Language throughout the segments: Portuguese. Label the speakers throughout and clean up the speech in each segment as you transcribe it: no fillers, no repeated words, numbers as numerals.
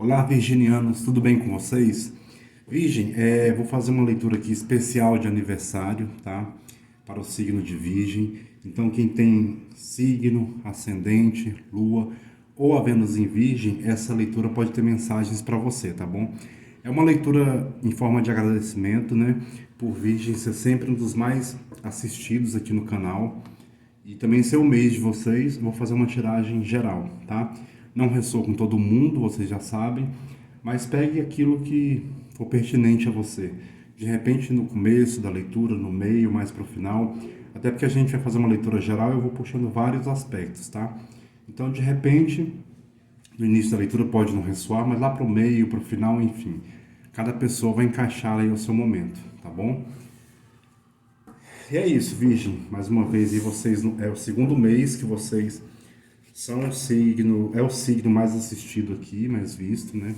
Speaker 1: Olá, virginianos, tudo bem com vocês? Virgem, vou fazer uma leitura aqui especial de aniversário, tá? Para o signo de Virgem. Então, quem tem signo, ascendente, lua ou a Vênus em Virgem, essa leitura pode ter mensagens para você, tá bom? É uma leitura em forma de agradecimento, né? Por Virgem ser sempre um dos mais assistidos aqui no canal. E também ser o mês de vocês, vou fazer uma tiragem geral, tá? Não ressoa com todo mundo, vocês já sabem, mas pegue aquilo que for pertinente a você. De repente, no começo da leitura, no meio, mais para o final, até porque a gente vai fazer uma leitura geral, eu vou puxando vários aspectos, tá? Então, de repente, no início da leitura pode não ressoar, mas lá para o meio, para o final, enfim, cada pessoa vai encaixar aí o seu momento, tá bom? E é isso, Virgem. Mais uma vez, e vocês é o segundo mês que vocês são o signo, é o signo mais assistido aqui, mais visto, né?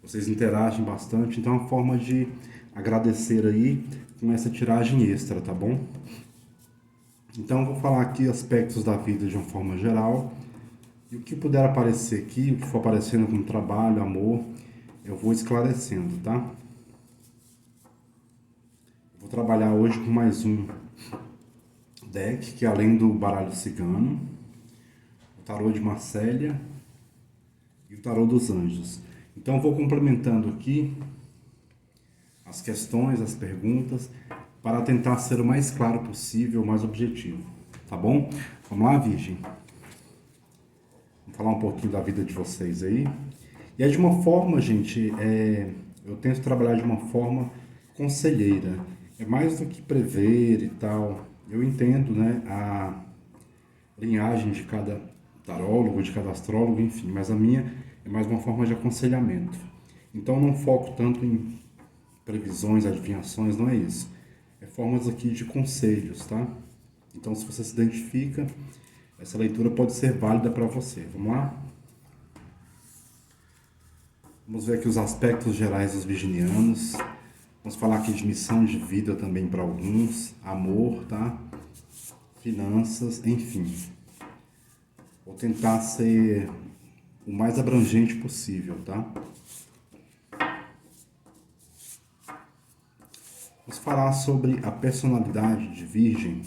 Speaker 1: Vocês interagem bastante, então é uma forma de agradecer aí com essa tiragem extra, tá bom? Então eu vou falar aqui aspectos da vida de uma forma geral. E o que puder aparecer aqui, o que for aparecendo como trabalho, amor, eu vou esclarecendo, tá? Vou trabalhar hoje com mais um deck, que além do baralho cigano, o tarô de Marcélia e o tarô dos anjos. Então vou complementando aqui as questões, as perguntas, para tentar ser o mais claro possível, o mais objetivo, tá bom? Vamos lá, Virgem? Vamos falar um pouquinho da vida de vocês aí. E é de uma forma, gente, eu tento trabalhar de uma forma conselheira. É mais do que prever e tal. Eu entendo, né, a linhagem de cada tarólogo, de cada astrólogo, enfim, mas a minha é mais uma forma de aconselhamento. Então não foco tanto em previsões, adivinhações, não é isso. É formas aqui de conselhos, tá? Então se você se identifica, essa leitura pode ser válida para você. Vamos lá? Vamos ver aqui os aspectos gerais dos virginianos. Vamos falar aqui de missão de vida também para alguns, amor, tá? Finanças, enfim. Vou tentar ser o mais abrangente possível, tá? Vamos falar sobre a personalidade de Virgem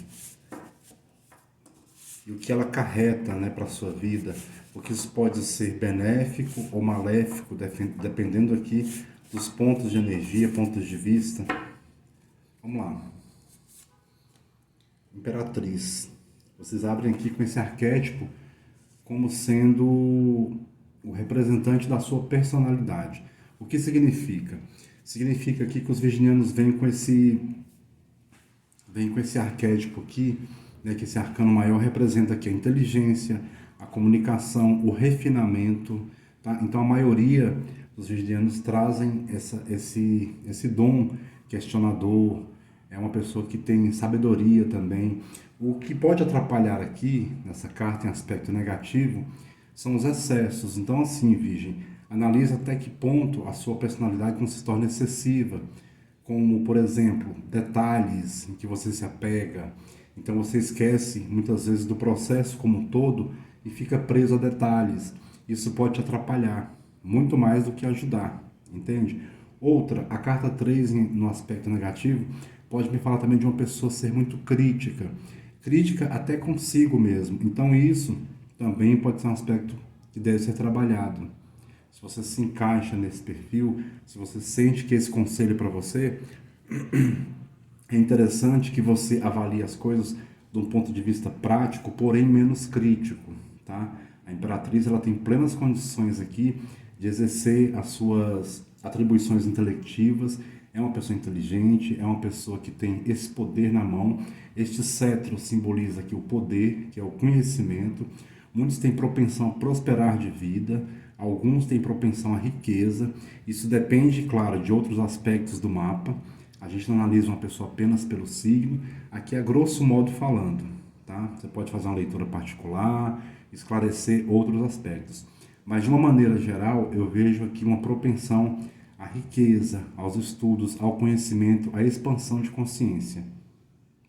Speaker 1: e o que ela carreta, né, para a sua vida, porque isso pode ser benéfico ou maléfico, dependendo aqui dos pontos de energia, pontos de vista. Vamos lá. Imperatriz. Vocês abrem aqui com esse arquétipo como sendo o representante da sua personalidade. O que significa? Significa aqui que os virginianos vêm com esse arquétipo aqui, né, que esse arcano maior representa aqui a inteligência, a comunicação, o refinamento, tá? Então a maioria dos virginianos trazem esse dom questionador, é uma pessoa que tem sabedoria também. O que pode atrapalhar aqui, nessa carta em aspecto negativo, são os excessos. Então assim, Virgem, analisa até que ponto a sua personalidade não se torna excessiva, como, por exemplo, detalhes em que você se apega. Então você esquece muitas vezes do processo como um todo e fica preso a detalhes. Isso pode te atrapalhar, muito mais do que ajudar, entende? Outra, a carta 3 no aspecto negativo pode me falar também de uma pessoa ser muito crítica. Crítica até consigo mesmo. Então isso também pode ser um aspecto que deve ser trabalhado. Se você se encaixa nesse perfil, se você sente que esse conselho é para você, é interessante que você avalie as coisas de um ponto de vista prático, porém menos crítico, tá? A Imperatriz, ela tem plenas condições aqui de exercer as suas atribuições intelectivas, é uma pessoa inteligente, é uma pessoa que tem esse poder na mão. Este cetro simboliza aqui o poder, que é o conhecimento. Muitos têm propensão a prosperar de vida, alguns têm propensão à riqueza. Isso depende, claro, de outros aspectos do mapa. A gente não analisa uma pessoa apenas pelo signo, aqui é grosso modo falando, tá? Você pode fazer uma leitura particular, esclarecer outros aspectos. Mas de uma maneira geral, eu vejo aqui uma propensão à riqueza, aos estudos, ao conhecimento, à expansão de consciência.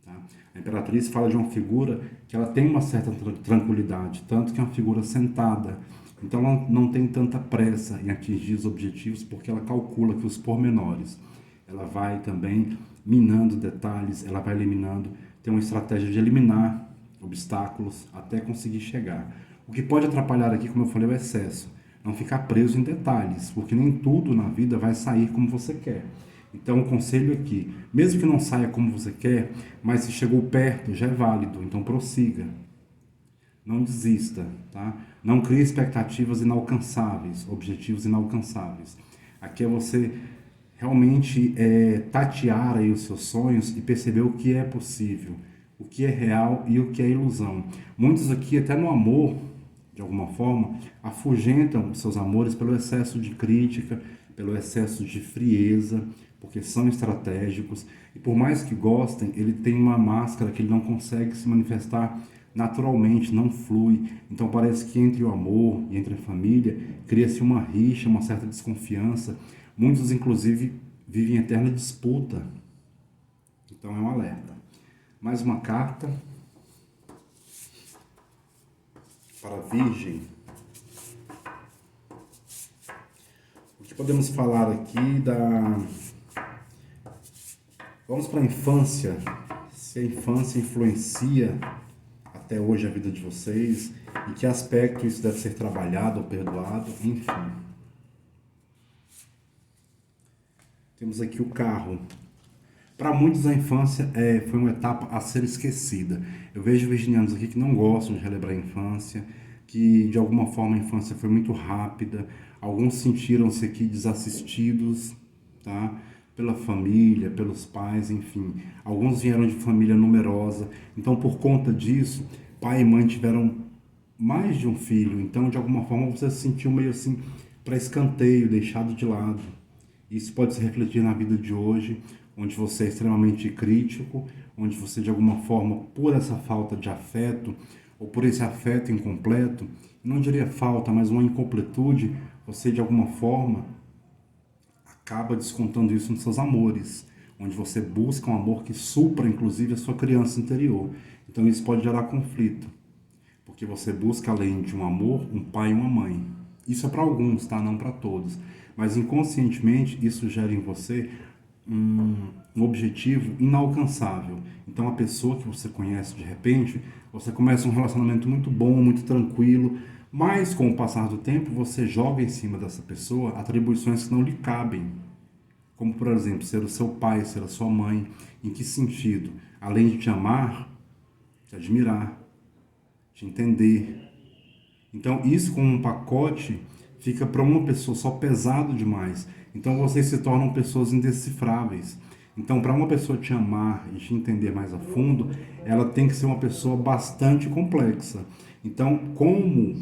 Speaker 1: Tá? A Imperatriz fala de uma figura que ela tem uma certa tranquilidade, tanto que é uma figura sentada. Então ela não tem tanta pressa em atingir os objetivos porque ela calcula que os pormenores. Ela vai também minando detalhes, ela vai eliminando, tem uma estratégia de eliminar obstáculos até conseguir chegar. O que pode atrapalhar aqui, como eu falei, é o excesso. Não ficar preso em detalhes, porque nem tudo na vida vai sair como você quer. Então o conselho aqui, mesmo que não saia como você quer, mas se chegou perto, já é válido, então prossiga. Não desista, tá? Não crie expectativas inalcançáveis, objetivos inalcançáveis. Aqui é você realmente tatear aí os seus sonhos e perceber o que é possível, o que é real e o que é ilusão. Muitos aqui, até no amor, de alguma forma, afugentam os seus amores pelo excesso de crítica, pelo excesso de frieza, porque são estratégicos. E por mais que gostem, ele tem uma máscara que ele não consegue se manifestar naturalmente, não flui. Então parece que entre o amor e entre a família cria-se uma rixa, uma certa desconfiança. Muitos, inclusive, vivem em eterna disputa. Então é um alerta. Mais uma carta para a Virgem. O que podemos falar aqui da... Vamos para a infância. Se a infância influencia até hoje a vida de vocês, em que aspecto isso deve ser trabalhado ou perdoado, enfim. Temos aqui o carro. Para muitos a infância foi uma etapa a ser esquecida. Eu vejo virginianos aqui que não gostam de relembrar a infância, que de alguma forma a infância foi muito rápida, alguns sentiram-se aqui desassistidos, tá? Pela família, pelos pais, enfim. Alguns vieram de família numerosa, então por conta disso, pai e mãe tiveram mais de um filho, então de alguma forma você se sentiu meio assim para escanteio, deixado de lado. Isso pode se refletir na vida de hoje, onde você é extremamente crítico, onde você de alguma forma, por essa falta de afeto, ou por esse afeto incompleto, não diria falta, mas uma incompletude, você de alguma forma acaba descontando isso nos seus amores, onde você busca um amor que supra, inclusive, a sua criança interior. Então isso pode gerar conflito, porque você busca, além de um amor, um pai e uma mãe. Isso é para alguns, tá? Não para todos. Mas inconscientemente isso gera em você um objetivo inalcançável. Então a pessoa que você conhece de repente, você começa um relacionamento muito bom, muito tranquilo, mas com o passar do tempo você joga em cima dessa pessoa atribuições que não lhe cabem. Como, por exemplo, ser o seu pai, ser a sua mãe. Em que sentido? Além de te amar, te admirar, te entender. Então isso como um pacote fica para uma pessoa só pesado demais. Então vocês se tornam pessoas indecifráveis. Então para uma pessoa te amar e te entender mais a fundo, ela tem que ser uma pessoa bastante complexa. Então como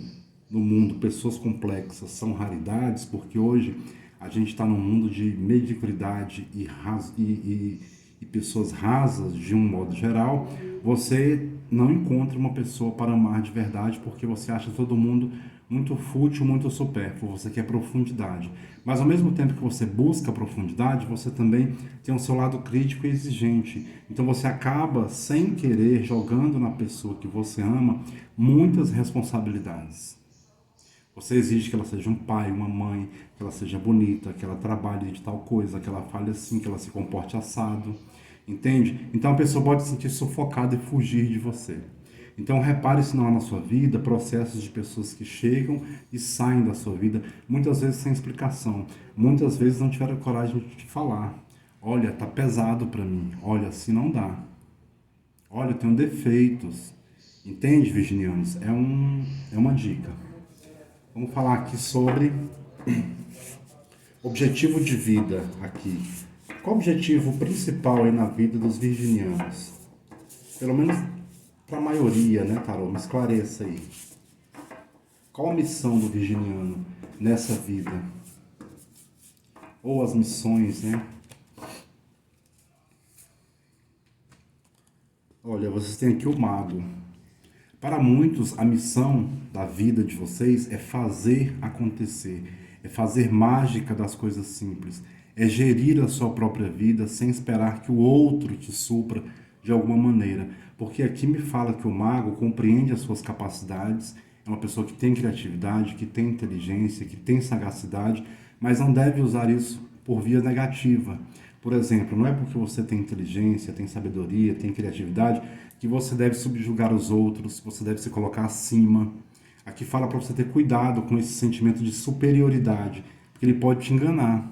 Speaker 1: no mundo pessoas complexas são raridades, porque hoje a gente está num mundo de mediocridade e pessoas rasas de um modo geral, você não encontra uma pessoa para amar de verdade porque você acha todo mundo muito fútil, muito supérfluo, você quer profundidade. Mas ao mesmo tempo que você busca profundidade, você também tem o seu lado crítico e exigente. Então você acaba, sem querer, jogando na pessoa que você ama muitas responsabilidades. Você exige que ela seja um pai, uma mãe, que ela seja bonita, que ela trabalhe de tal coisa, que ela fale assim, que ela se comporte assado. Entende? Então a pessoa pode se sentir sufocada e fugir de você. Então repare se não há na sua vida processos de pessoas que chegam e saem da sua vida, muitas vezes sem explicação, muitas vezes não tiveram coragem de te falar. Olha, tá pesado para mim, olha, assim não dá. Olha, eu tenho defeitos. Entende, virginianos? É uma dica. Vamos falar aqui sobre objetivo de vida aqui. Qual o objetivo principal aí na vida dos virginianos? Pelo menos para a maioria, né, Tarô? Me esclareça aí. Qual a missão do virginiano nessa vida? Ou as missões, né? Olha, vocês têm aqui o mago. Para muitos, a missão da vida de vocês é fazer acontecer, é fazer mágica das coisas simples, é gerir a sua própria vida sem esperar que o outro te supra de alguma maneira. Porque aqui me fala que o mago compreende as suas capacidades, é uma pessoa que tem criatividade, que tem inteligência, que tem sagacidade, mas não deve usar isso por via negativa. Por exemplo, não é porque você tem inteligência, tem sabedoria, tem criatividade, que você deve subjugar os outros, que você deve se colocar acima. Aqui fala para você ter cuidado com esse sentimento de superioridade, porque ele pode te enganar.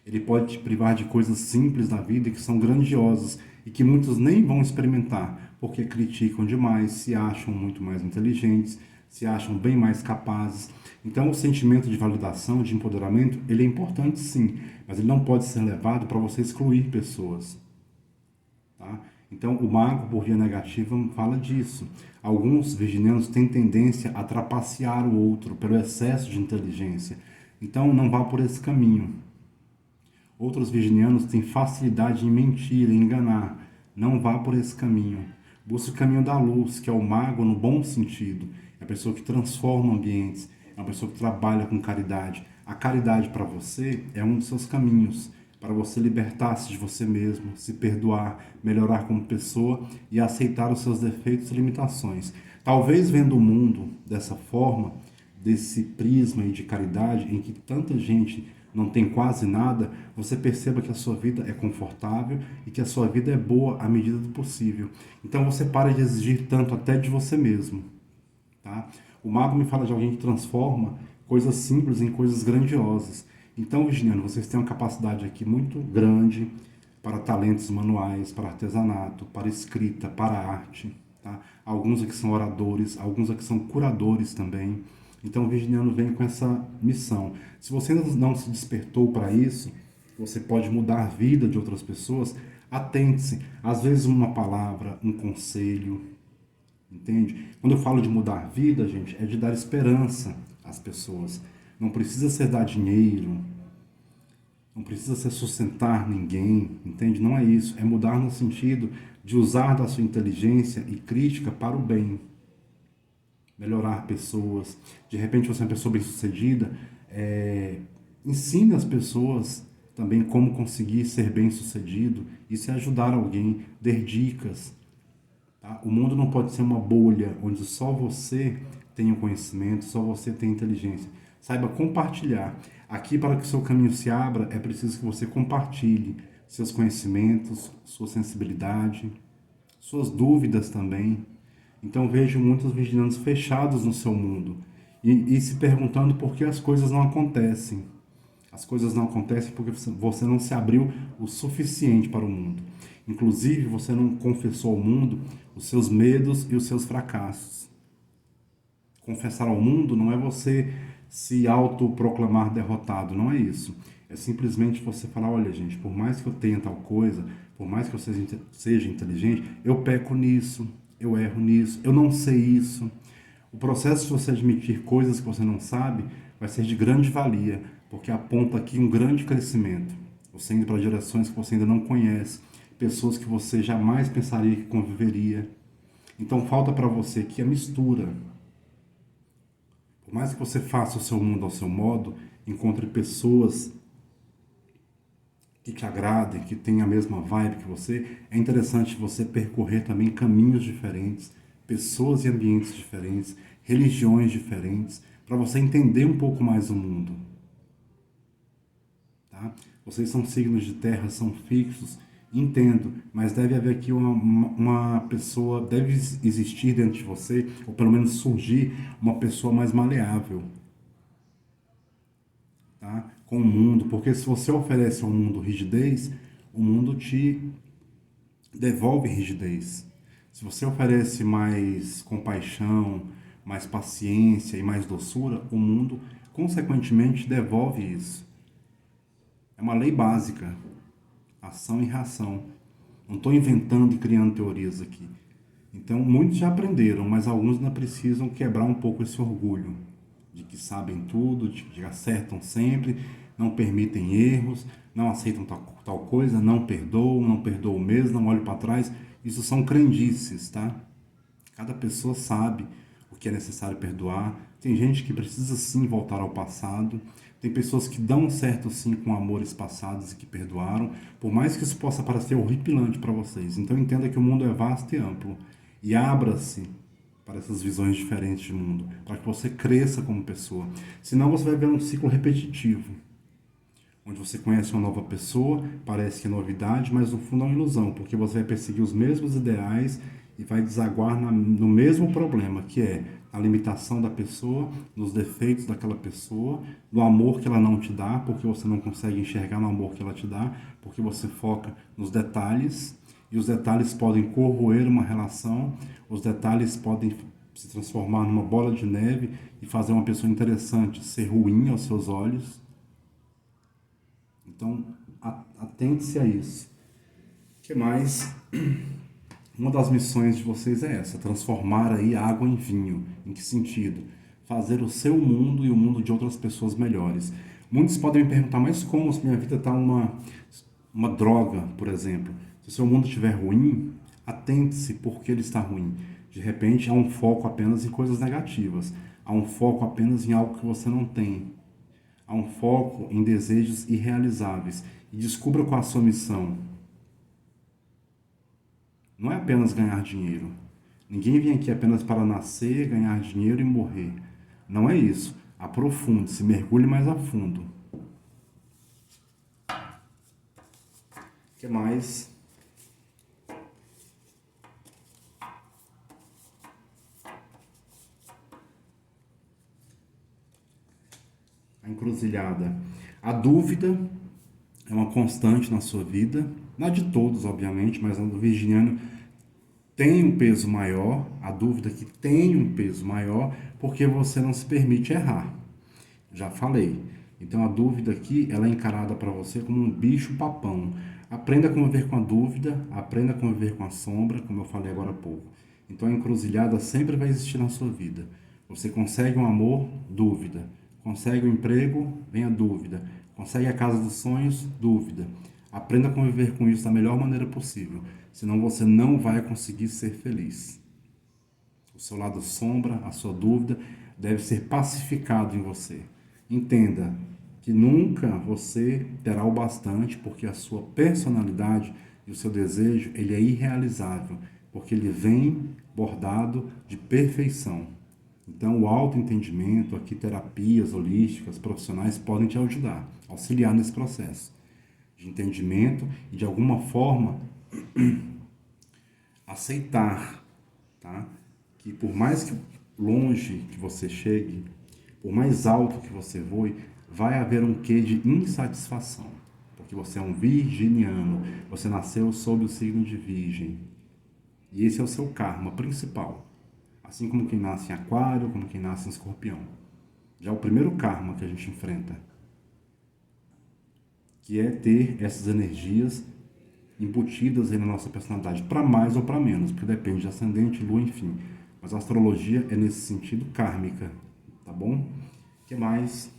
Speaker 1: Ele pode te privar de coisas simples da vida e que são grandiosas e que muitos nem vão experimentar, porque criticam demais, se acham muito mais inteligentes, se acham bem mais capazes. Então, o sentimento de validação, de empoderamento, ele é importante sim, mas ele não pode ser levado para você excluir pessoas. Tá? Então, o mago, por via negativa, fala disso. Alguns virginianos têm tendência a trapacear o outro pelo excesso de inteligência. Então, não vá por esse caminho. Outros virginianos têm facilidade em mentir, em enganar. Não vá por esse caminho. Busque o caminho da luz, que é o mago no bom sentido. É a pessoa que transforma ambientes, é uma pessoa que trabalha com caridade. A caridade para você é um dos seus caminhos, para você libertar-se de você mesmo, se perdoar, melhorar como pessoa e aceitar os seus defeitos e limitações. Talvez vendo o mundo dessa forma, desse prisma aí de caridade, em que tanta gente não tem quase nada, você perceba que a sua vida é confortável e que a sua vida é boa à medida do possível. Então você para de exigir tanto até de você mesmo. Tá? O mago me fala de alguém que transforma coisas simples em coisas grandiosas. Então, virginiano, vocês têm uma capacidade aqui muito grande para talentos manuais, para artesanato, para escrita, para arte. Tá? Alguns aqui são oradores, alguns aqui são curadores também. Então o virginiano vem com essa missão. Se você não se despertou para isso, você pode mudar a vida de outras pessoas, atente-se. Às vezes uma palavra, um conselho, entende? Quando eu falo de mudar a vida, gente, é de dar esperança às pessoas. Não precisa ser dar dinheiro, não precisa ser sustentar ninguém, entende? Não é isso. É mudar no sentido de usar da sua inteligência e crítica para o bem. Melhorar pessoas. De repente você é uma pessoa bem-sucedida, ensine as pessoas também como conseguir ser bem-sucedido. Isso é ajudar alguém, dar dicas. Tá? O mundo não pode ser uma bolha onde só você tem o conhecimento, só você tem inteligência. Saiba compartilhar. Aqui, para que o seu caminho se abra, é preciso que você compartilhe seus conhecimentos, sua sensibilidade, suas dúvidas também. Então vejo muitos vigilantes fechados no seu mundo e se perguntando por que as coisas não acontecem. As coisas não acontecem porque você não se abriu o suficiente para o mundo. Inclusive, você não confessou ao mundo os seus medos e os seus fracassos. Confessar ao mundo não é você se autoproclamar derrotado, não é isso. É simplesmente você falar, olha gente, por mais que eu tenha tal coisa, por mais que eu seja inteligente, eu peco nisso, eu erro nisso, eu não sei isso. O processo de você admitir coisas que você não sabe vai ser de grande valia, porque aponta aqui um grande crescimento. Você indo para direções que você ainda não conhece, pessoas que você jamais pensaria que conviveria. Então falta para você aqui a mistura. Por mais que você faça o seu mundo ao seu modo, encontre pessoas que te agradem, que tenham a mesma vibe que você, é interessante você percorrer também caminhos diferentes, pessoas e ambientes diferentes, religiões diferentes, para você entender um pouco mais o mundo. Tá? Vocês são signos de terra, são fixos, entendo, mas deve haver aqui uma pessoa, deve existir dentro de você, ou pelo menos surgir uma pessoa mais maleável, tá? Com o mundo, porque se você oferece ao mundo rigidez, o mundo te devolve rigidez. Se você oferece mais compaixão, mais paciência e mais doçura, o mundo consequentemente devolve isso. É uma lei básica, ação e reação. Não estou inventando e criando teorias aqui. Então muitos já aprenderam, mas alguns ainda precisam quebrar um pouco esse orgulho de que sabem tudo, de que acertam sempre, não permitem erros, não aceitam tal coisa, não perdoam mesmo, não olham para trás. Isso são crendices, tá? Cada pessoa sabe o que é necessário perdoar. Tem gente que precisa sim voltar ao passado. Tem pessoas que dão certo sim com amores passados e que perdoaram, por mais que isso possa parecer horripilante para vocês. Então entenda que o mundo é vasto e amplo. E abra-se para essas visões diferentes de mundo, para que você cresça como pessoa. Senão você vai ver um ciclo repetitivo, onde você conhece uma nova pessoa, parece que é novidade, mas no fundo é uma ilusão, porque você vai perseguir os mesmos ideais e vai desaguar no mesmo problema, que é a limitação da pessoa, nos defeitos daquela pessoa, no amor que ela não te dá, porque você não consegue enxergar no amor que ela te dá, porque você foca nos detalhes, e os detalhes podem corroer uma relação, os detalhes podem se transformar numa bola de neve e fazer uma pessoa interessante ser ruim aos seus olhos. Então, atente-se a isso. O que mais? Uma das missões de vocês é essa, transformar aí água em vinho. Em que sentido? Fazer o seu mundo e o mundo de outras pessoas melhores. Muitos podem me perguntar, mas como se minha vida está uma droga, por exemplo? Se o seu mundo estiver ruim, atente-se por que ele está ruim. De repente, há um foco apenas em coisas negativas. Há um foco apenas em algo que você não tem. Há um foco em desejos irrealizáveis. E descubra qual a sua missão. Não é apenas ganhar dinheiro. Ninguém vem aqui apenas para nascer, ganhar dinheiro e morrer. Não é isso. Aprofunde-se, mergulhe mais a fundo. O que mais? A encruzilhada. A dúvida é uma constante na sua vida. Não de todos, obviamente, mas a do virginiano tem um peso maior, a dúvida que tem um peso maior, porque você não se permite errar. Já falei. Então a dúvida aqui, ela é encarada para você como um bicho papão. Aprenda a conviver com a dúvida, aprenda a conviver com a sombra, como eu falei agora há pouco. Então a encruzilhada sempre vai existir na sua vida. Você consegue um amor? Dúvida. Consegue um emprego? Vem a dúvida. Consegue a casa dos sonhos? Dúvida. Aprenda a conviver com isso da melhor maneira possível, senão você não vai conseguir ser feliz. O seu lado sombra, a sua dúvida, deve ser pacificado em você. Entenda que nunca você terá o bastante, porque a sua personalidade e o seu desejo, ele é irrealizável, porque ele vem bordado de perfeição. Então, o autoentendimento, aqui terapias holísticas, profissionais podem te ajudar, auxiliar nesse processo de entendimento e de alguma forma aceitar, tá? Que por mais que longe que você chegue, por mais alto que você voe, vai haver um quê de insatisfação, porque você é um virginiano, você nasceu sob o signo de Virgem, e esse é o seu karma principal, assim como quem nasce em Aquário, como quem nasce em Escorpião. Já é o primeiro karma que a gente enfrenta, que é ter essas energias embutidas aí na nossa personalidade, para mais ou para menos, porque depende de ascendente, lua, enfim. Mas a astrologia é nesse sentido kármica, tá bom? O que mais?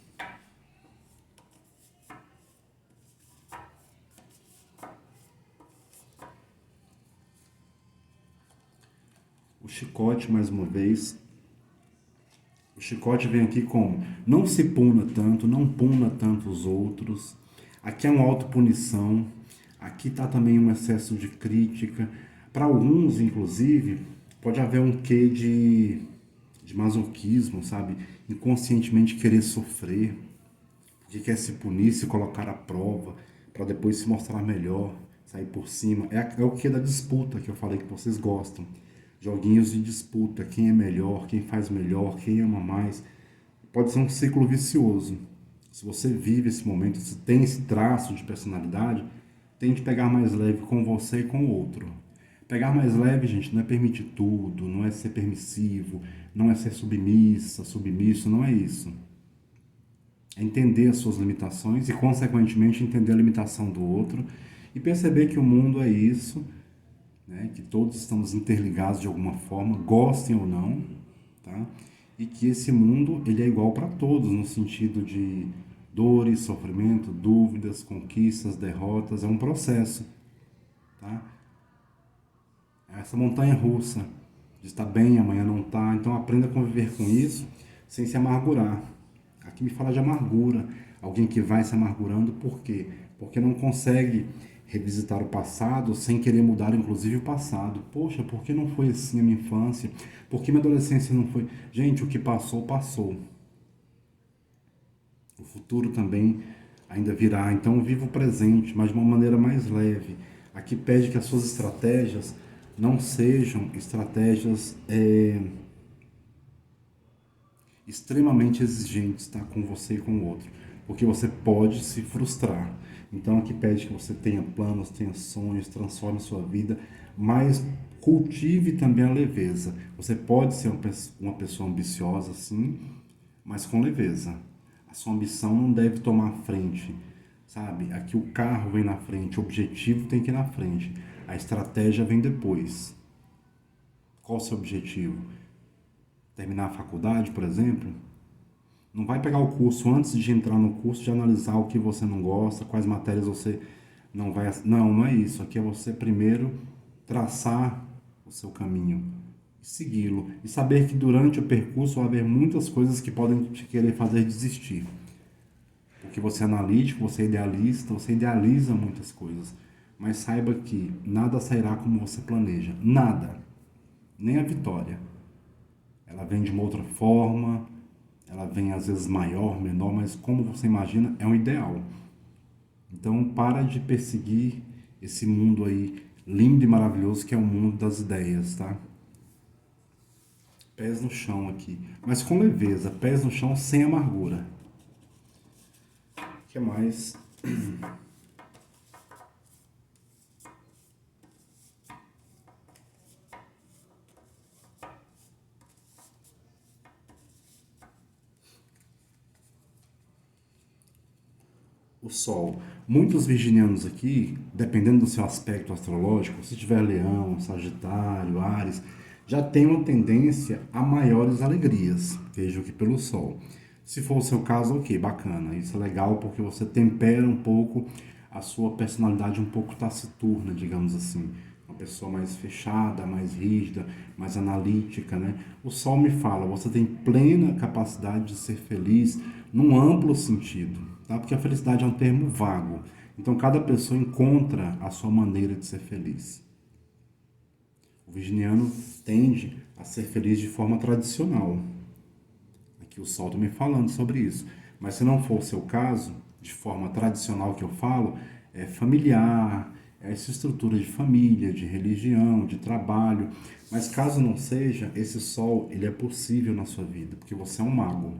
Speaker 1: O chicote, mais uma vez. O chicote vem aqui como: não se puna tanto, não puna tanto os outros. Aqui é uma autopunição. Aqui está também um excesso de crítica. Para alguns, inclusive, pode haver um quê de masoquismo, sabe? Inconscientemente querer sofrer, que quer se punir, se colocar à prova, para depois se mostrar melhor, sair por cima. É o que da disputa que eu falei que vocês gostam. Joguinhos de disputa, quem é melhor, quem faz melhor, quem ama mais. Pode ser um ciclo vicioso. Se você vive esse momento, se tem esse traço de personalidade, tente pegar mais leve com você e com o outro. Pegar mais leve, gente, não é permitir tudo, não é ser permissivo, não é ser submissa, submisso, não é isso. É entender as suas limitações e, consequentemente, entender a limitação do outro e perceber que o mundo é isso, né? Que todos estamos interligados de alguma forma, gostem ou não, tá? E que esse mundo ele é igual para todos, no sentido de dores, sofrimento, dúvidas, conquistas, derrotas, é um processo, tá? Essa montanha russa de estar bem, amanhã não está, então aprenda a conviver com isso sem se amargurar. Aqui me fala de amargura, alguém que vai se amargurando, por quê? Porque não consegue revisitar o passado sem querer mudar, inclusive, o passado. Poxa, por que não foi assim a minha infância? Por que minha adolescência não foi? Gente, o que passou, passou. O futuro também ainda virá. Então, viva o presente, mas de uma maneira mais leve. Aqui pede que as suas estratégias não sejam estratégias extremamente exigentes, tá? Com você e com o outro. Porque você pode se frustrar. Então, aqui pede que você tenha planos, tenha sonhos, transforme a sua vida, mas cultive também a leveza. Você pode ser uma pessoa ambiciosa, sim, mas com leveza. A sua ambição não deve tomar frente, sabe? Aqui o carro vem na frente, o objetivo tem que ir na frente. A estratégia vem depois. Qual o seu objetivo? Terminar a faculdade, por exemplo? Não vai pegar o curso antes de entrar no curso, de analisar o que você não gosta, quais matérias você não vai... Não, não é isso. Aqui é você primeiro traçar o seu caminho, segui-lo e saber que durante o percurso vai haver muitas coisas que podem te querer fazer desistir. Porque você é analítico, você é idealista, você idealiza muitas coisas. Mas saiba que nada sairá como você planeja. Nada. Nem a vitória. Ela vem de uma outra forma, ela vem às vezes maior, menor, mas como você imagina, é um ideal. Então para de perseguir esse mundo aí lindo e maravilhoso que é o mundo das ideias, tá? Pés no chão aqui, mas com leveza, pés no chão sem amargura. O que mais? O Sol. Muitos virginianos aqui, dependendo do seu aspecto astrológico, se tiver Leão, Sagitário, Áries, já tem uma tendência a maiores alegrias, vejo aqui pelo Sol. Se for o seu caso, ok, bacana, isso é legal porque você tempera um pouco a sua personalidade um pouco taciturna, digamos assim. Uma pessoa mais fechada, mais rígida, mais analítica, né? O Sol me fala, você tem plena capacidade de ser feliz num amplo sentido, tá? Porque a felicidade é um termo vago. Então cada pessoa encontra a sua maneira de ser feliz. O virginiano tende a ser feliz de forma tradicional. Aqui o Sol está me falando sobre isso. Mas se não for o seu caso, de forma tradicional que eu falo, é familiar, é essa estrutura de família, de religião, de trabalho. Mas caso não seja, esse Sol ele é possível na sua vida, porque você é um mago.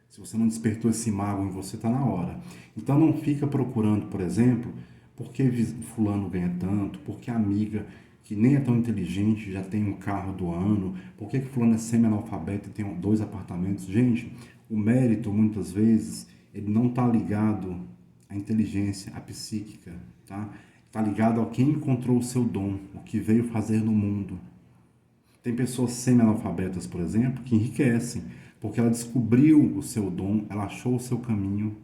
Speaker 1: Se você não despertou esse mago em você, está na hora. Então não fica procurando, por exemplo, por que fulano ganha tanto, por que a amiga que nem é tão inteligente já tem um carro do ano, por que fulano é semi-analfabeto e tem 2 apartamentos. Gente, o mérito, muitas vezes, ele não está ligado à inteligência, à psíquica, tá? Está ligado a quem encontrou o seu dom, o que veio fazer no mundo. Tem pessoas semi-analfabetas, por exemplo, que enriquecem, porque ela descobriu o seu dom, ela achou o seu caminho.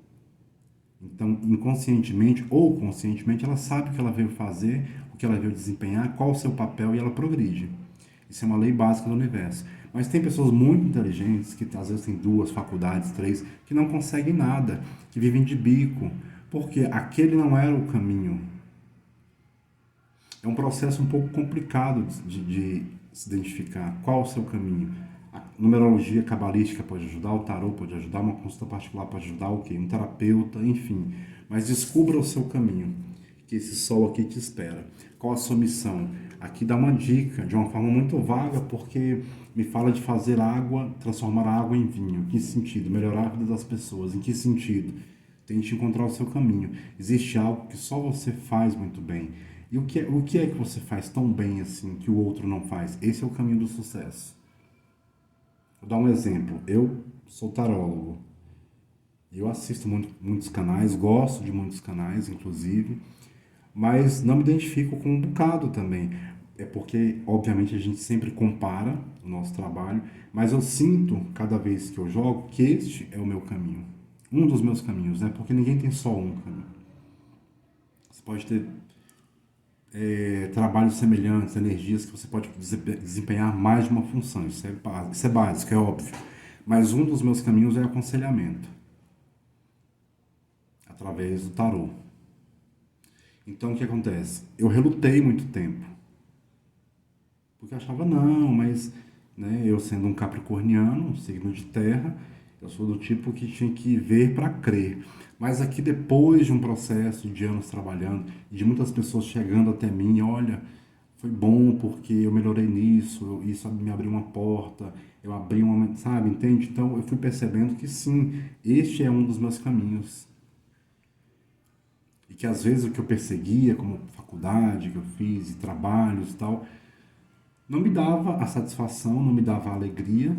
Speaker 1: Então, inconscientemente ou conscientemente, ela sabe o que ela veio fazer, o que ela veio desempenhar, qual o seu papel e ela progride. Isso é uma lei básica do universo. Mas tem pessoas muito inteligentes, que às vezes têm 2 faculdades, 3, que não conseguem nada, que vivem de bico, porque aquele não era o caminho. É um processo um pouco complicado de se identificar qual o seu caminho. A numerologia cabalística pode ajudar, o tarô pode ajudar, uma consulta particular pode ajudar, ok, um terapeuta, enfim. Mas descubra o seu caminho, que esse sol aqui te espera. Qual a sua missão? Aqui dá uma dica, de uma forma muito vaga, porque me fala de fazer água, transformar a água em vinho. Em que sentido? Melhorar a vida das pessoas. Em que sentido? Tente encontrar o seu caminho. Existe algo que só você faz muito bem. E o que é que você faz tão bem assim que o outro não faz? Esse é o caminho do sucesso. Vou dar um exemplo. Eu sou tarólogo. Eu assisto muitos canais, gosto de muitos canais, inclusive, mas não me identifico com um bocado também. É porque, obviamente, a gente sempre compara o nosso trabalho, mas eu sinto, cada vez que eu jogo, que este é o meu caminho. Um dos meus caminhos, né? Porque ninguém tem só um caminho. Você pode ter trabalhos semelhantes, energias que você pode desempenhar mais de uma função. Isso é básico, é óbvio. Mas um dos meus caminhos é aconselhamento, através do tarô. Então, o que acontece? Eu relutei muito tempo. Porque eu achava, não, mas, né, eu sendo um capricorniano, um signo de terra, eu sou do tipo que tinha que ver para crer. Mas aqui, depois de um processo de anos trabalhando, e de muitas pessoas chegando até mim, olha, foi bom porque eu melhorei nisso, isso me abriu uma porta, eu abri uma, sabe, entende? Então, eu fui percebendo que sim, este é um dos meus caminhos. E que às vezes o que eu perseguia, como faculdade que eu fiz, e trabalhos e tal, não me dava a satisfação, não me dava a alegria.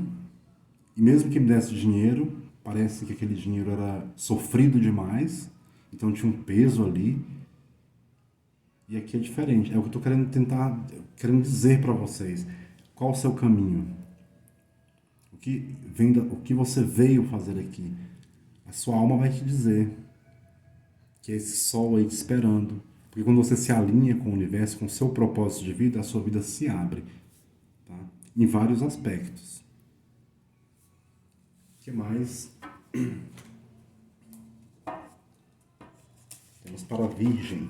Speaker 1: E mesmo que me desse dinheiro, parece que aquele dinheiro era sofrido demais. Então tinha um peso ali. E aqui é diferente. É o que eu estou querendo tentar, querendo dizer para vocês. Qual o seu caminho? O que vem o que você veio fazer aqui? A sua alma vai te dizer que é esse sol aí te esperando. Porque quando você se alinha com o universo, com o seu propósito de vida, a sua vida se abre, tá? Em vários aspectos. O que mais? Temos para a Virgem.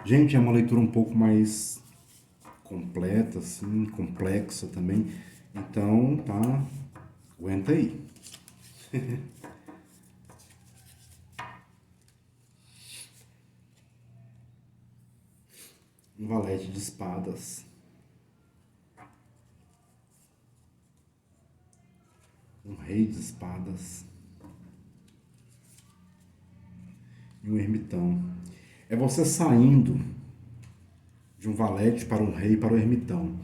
Speaker 1: Gente, é uma leitura um pouco mais completa, assim, complexa também. Então, tá? Aguenta aí. Um valete de espadas. Um rei de espadas. E um ermitão. É você saindo de um valete para um rei para o ermitão.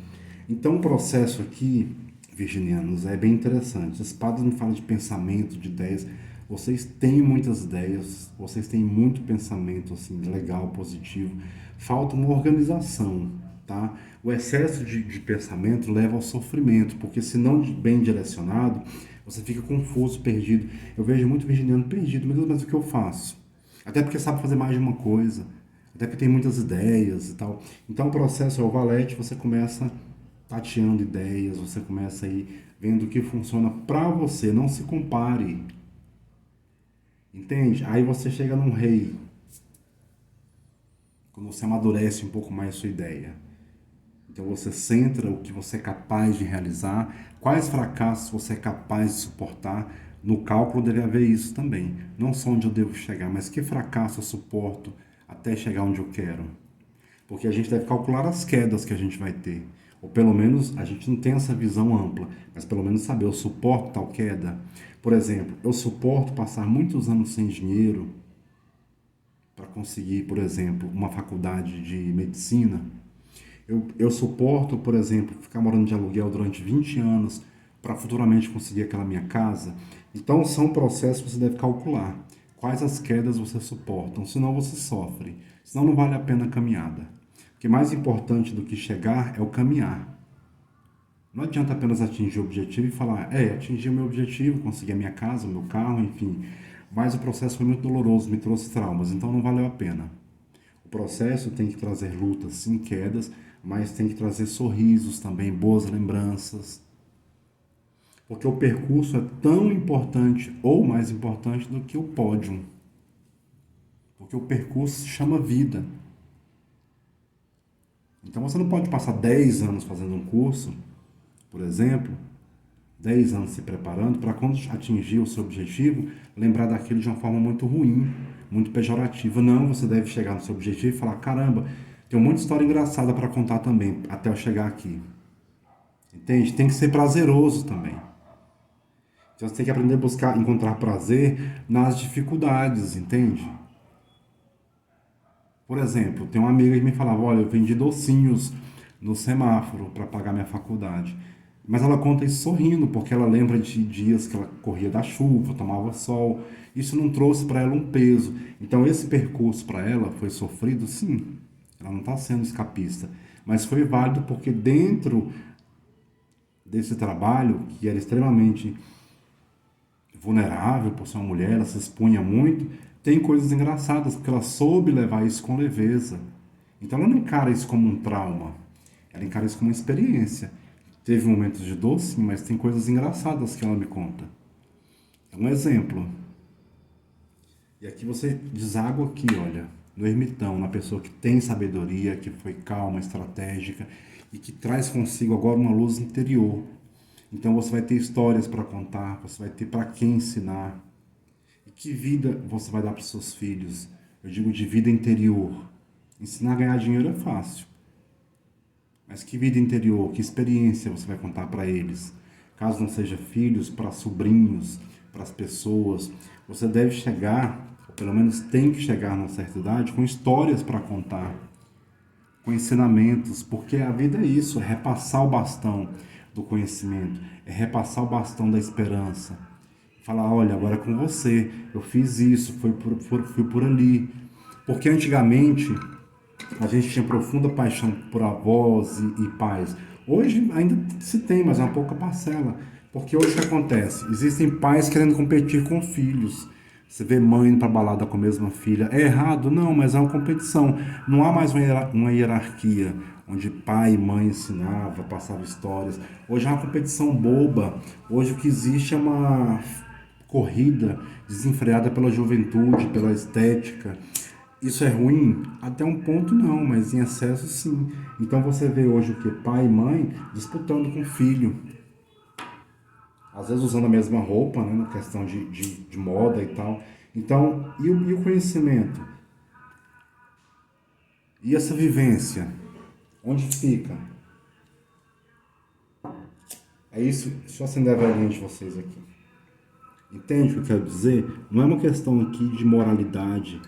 Speaker 1: Então, o processo aqui, virginianos, é bem interessante. As espadas me falam de pensamento, de ideias. Vocês têm muitas ideias, vocês têm muito pensamento assim, legal, positivo. Falta uma organização, tá? O excesso de pensamento leva ao sofrimento, porque se não bem direcionado, você fica confuso, perdido. Eu vejo muito virginiano perdido, meu Deus, mas o que eu faço? Até porque sabe fazer mais de uma coisa, até porque tem muitas ideias e tal. Então o processo é o valete, você começa tateando ideias, você começa aí vendo o que funciona para você, não se compare. Entende? Aí você chega num rei, quando você amadurece um pouco mais sua ideia. Então você centra o que você é capaz de realizar, quais fracassos você é capaz de suportar. No cálculo deve haver isso também. Não só onde eu devo chegar, mas que fracasso eu suporto até chegar onde eu quero. Porque a gente deve calcular as quedas que a gente vai ter. Ou pelo menos a gente não tem essa visão ampla, mas pelo menos saber, eu suporto tal queda. Por exemplo, eu suporto passar muitos anos sem dinheiro para conseguir, por exemplo, uma faculdade de medicina. Eu suporto, por exemplo, ficar morando de aluguel durante 20 anos para futuramente conseguir aquela minha casa. Então, são processos que você deve calcular. Quais as quedas você suporta, senão você sofre. Senão não vale a pena a caminhada. O que é mais importante do que chegar é o caminhar. Não adianta apenas atingir o objetivo e falar, atingi o meu objetivo, consegui a minha casa, o meu carro, enfim. Mas o processo foi muito doloroso, me trouxe traumas, então não valeu a pena. O processo tem que trazer lutas, sim, quedas, mas tem que trazer sorrisos também, boas lembranças. Porque o percurso é tão importante ou mais importante do que o pódio. Porque o percurso se chama vida. Então você não pode passar 10 anos fazendo um curso, por exemplo, 10 anos se preparando para quando atingir o seu objetivo, lembrar daquilo de uma forma muito ruim, muito pejorativa. Não, você deve chegar no seu objetivo e falar, caramba, tem um monte de história engraçada para contar também, até eu chegar aqui. Entende? Tem que ser prazeroso também. Então você tem que aprender a buscar, encontrar prazer nas dificuldades, entende? Por exemplo, tem uma amiga que me falava, olha, eu vendi docinhos no semáforo para pagar minha faculdade. Mas ela conta isso sorrindo, porque ela lembra de dias que ela corria da chuva, tomava sol. Isso não trouxe para ela um peso. Então esse percurso para ela foi sofrido, sim. Ela não está sendo escapista. Mas foi válido porque dentro desse trabalho, que era extremamente vulnerável por ser uma mulher, ela se expunha muito, tem coisas engraçadas, porque ela soube levar isso com leveza. Então ela não encara isso como um trauma, ela encara isso como uma experiência. Teve momentos de dor, sim, mas tem coisas engraçadas que ela me conta. É um exemplo. E aqui você deságua aqui, olha, no ermitão, na pessoa que tem sabedoria, que foi calma, estratégica e que traz consigo agora uma luz interior. Então você vai ter histórias para contar, você vai ter para quem ensinar. E que vida você vai dar para os seus filhos? Eu digo de vida interior. Ensinar a ganhar dinheiro é fácil. Mas que vida interior, que experiência você vai contar para eles? Caso não seja filhos, para sobrinhos, para as pessoas. Você deve chegar, ou pelo menos tem que chegar numa certa idade, com histórias para contar, com ensinamentos, porque a vida é isso, é repassar o bastão do conhecimento, é repassar o bastão da esperança. Falar, olha, agora é com você, eu fiz isso, fui por ali. Porque antigamente a gente tinha profunda paixão por avós e pais. Hoje ainda se tem, mas é uma pouca parcela. Porque hoje o que acontece? Existem pais querendo competir com filhos. Você vê mãe indo pra balada com a mesma filha. É errado? Não, mas é uma competição. Não há mais uma hierarquia onde pai e mãe ensinava, passava histórias. Hoje é uma competição boba. Hoje o que existe é uma corrida desenfreada pela juventude, pela estética. Isso é ruim? Até um ponto não, mas em excesso sim. Então você vê hoje o que? Pai e mãe disputando com o filho. Às vezes usando a mesma roupa, né, na questão de moda e tal. Então, e o conhecimento? E essa vivência? Onde fica? É isso, deixa eu acender a velhinha de vocês aqui. Entende o que eu quero dizer? Não é uma questão aqui de moralidade.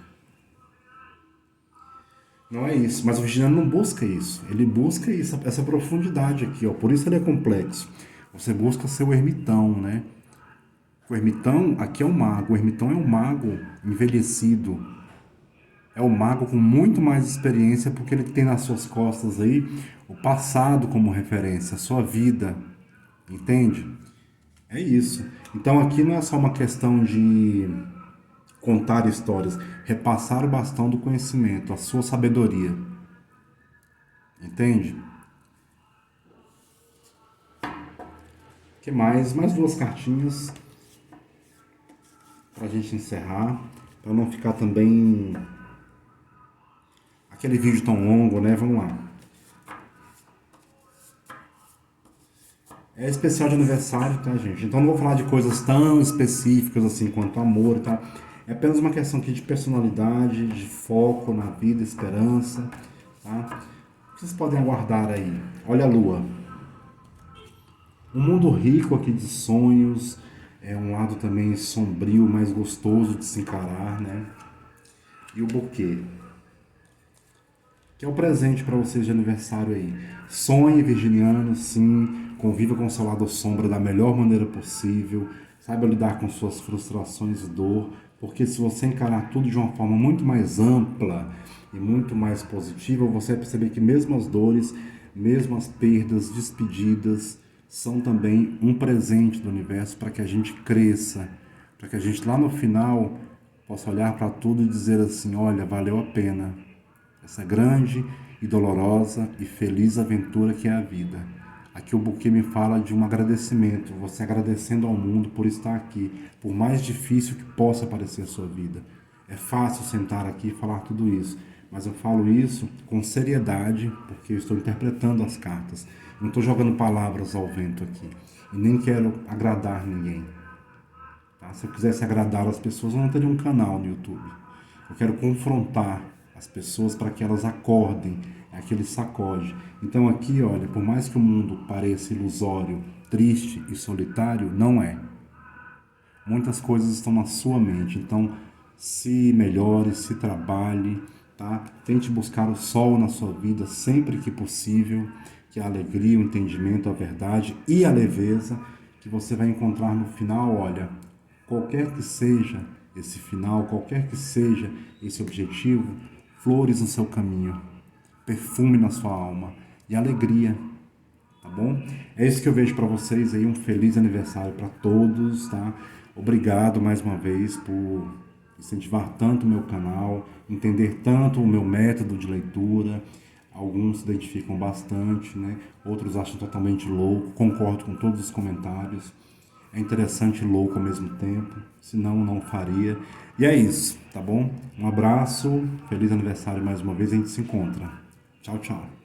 Speaker 1: Não é isso, mas o Virginiano não busca isso. Ele busca isso, essa profundidade aqui, ó. Por isso ele é complexo. Você busca ser o ermitão, né? O ermitão aqui é o mago. O ermitão é um mago envelhecido. É o mago com muito mais experiência, porque ele tem nas suas costas aí o passado como referência, a sua vida. Entende? É isso. Então aqui não é só uma questão de contar histórias, repassar o bastão do conhecimento, a sua sabedoria. Entende? Que mais? Mais duas cartinhas pra gente encerrar, para não ficar também aquele vídeo tão longo, né? Vamos lá. É especial de aniversário, tá, gente? Então não vou falar de coisas tão específicas assim quanto amor e tal. É apenas uma questão aqui de personalidade, de foco na vida, esperança, tá? Vocês podem aguardar aí. Olha a lua. Um mundo rico aqui de sonhos, é um lado também sombrio, mais gostoso de se encarar, né? E o buquê, que é o presente para vocês de aniversário aí. Sonhe, virginiano, sim, conviva com o seu lado sombra da melhor maneira possível, saiba lidar com suas frustrações e dor, porque se você encarar tudo de uma forma muito mais ampla e muito mais positiva, você vai perceber que mesmo as dores, mesmo as perdas, despedidas, são também um presente do universo para que a gente cresça, para que a gente lá no final possa olhar para tudo e dizer assim, olha, valeu a pena essa grande e dolorosa e feliz aventura que é a vida. Aqui o buquê me fala de um agradecimento, você agradecendo ao mundo por estar aqui, por mais difícil que possa parecer a sua vida. É fácil sentar aqui e falar tudo isso, mas eu falo isso com seriedade, porque eu estou interpretando as cartas. Não estou jogando palavras ao vento aqui. E nem quero agradar ninguém. Tá? Se eu quisesse agradar as pessoas, eu não teria um canal no YouTube. Eu quero confrontar as pessoas para que elas acordem, é aquele sacode. Então aqui, olha, por mais que o mundo pareça ilusório, triste e solitário, não é. Muitas coisas estão na sua mente, então se melhore, se trabalhe, tá? Tente buscar o sol na sua vida sempre que possível, que a alegria, o entendimento, a verdade e a leveza que você vai encontrar no final, olha, qualquer que seja esse final, qualquer que seja esse objetivo, flores no seu caminho, perfume na sua alma e alegria, tá bom? É isso que eu vejo para vocês aí, um feliz aniversário para todos, tá? Obrigado mais uma vez por incentivar tanto o meu canal, entender tanto o meu método de leitura. Alguns se identificam bastante, né? Outros acham totalmente louco, concordo com todos os comentários. é interessante e louco ao mesmo tempo, senão não faria. E é isso, tá bom? Um abraço, feliz aniversário mais uma vez, a gente se encontra. Tchau, tchau.